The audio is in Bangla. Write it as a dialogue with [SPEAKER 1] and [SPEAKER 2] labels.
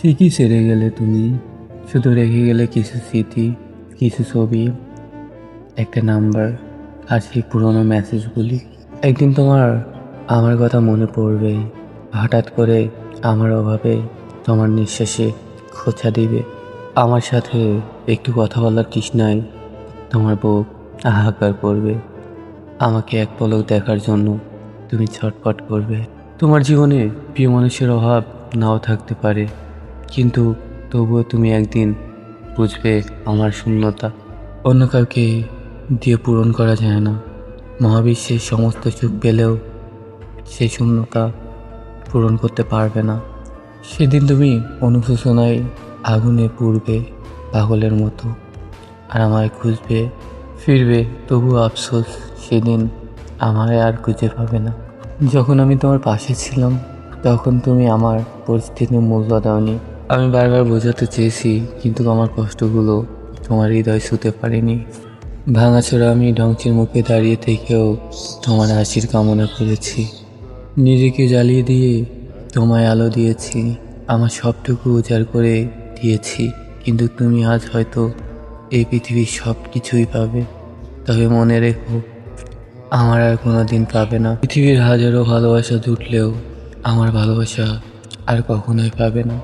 [SPEAKER 1] ঠিকই ছেড়ে গেলে তুমি, শুধু রেখে গেলে কিছু স্মৃতি, কিছু ছবি, একটা নাম্বার আর সেই পুরোনো মেসেজগুলি। একদিন তোমার আমার কথা মনে পড়বে, হঠাৎ করে আমার অভাবে তোমার নিঃশ্বাসে খোঁচা দিবে। আমার সাথে একটু কথা বলার তৃষ্ণায় তোমার বুক হাহাকার করবে। আমাকে এক পলক দেখার জন্য তুমি ছটফট করবে। তোমার জীবনে প্রিয় মানুষের অভাব নাও থাকতে পারে, কিন্তু তবুও তুমি একদিন বুঝবে আমার শূন্যতা অন্য কাউকে দিয়ে পূরণ করা যায় না। মহাবিশ্বের সমস্ত সুখ পেলেও সেই শূন্যতা পূরণ করতে পারবে না। সেদিন তুমি অনুশোচনায় আগুনে পুড়বে পাগলের মতো, আর আমায় খুঁজবে, ফিরবে, তবু আফসোস সেদিন আমায় আর খুঁজে পাবে না। যখন আমি তোমার পাশে ছিলাম তখন তুমি আমার পরিস্থিতির মূল্য দাওনি। আমি বারবার বোঝাতে চেয়েছি, কিন্তু আমার কষ্টগুলো তোমার হৃদয় ছুঁতে পারিনি। ভাঙাচোরা আমি ধ্বংসের মুখে দাঁড়িয়ে থেকেও তোমার হাসির কামনা করেছি। নিজেকে জ্বালিয়ে দিয়ে তোমায় আলো দিয়েছি, আমার সবটুকু উজাড় করে দিয়েছি। কিন্তু তুমি আজ হয়তো এই পৃথিবীর সব কিছুই পাবে, তবে মনে রেখো, আমার আর কোনো দিন পাবে না। পৃথিবীর হাজারো ভালোবাসা জুটলেও আমার ভালোবাসা আর কখনোই পাবে না।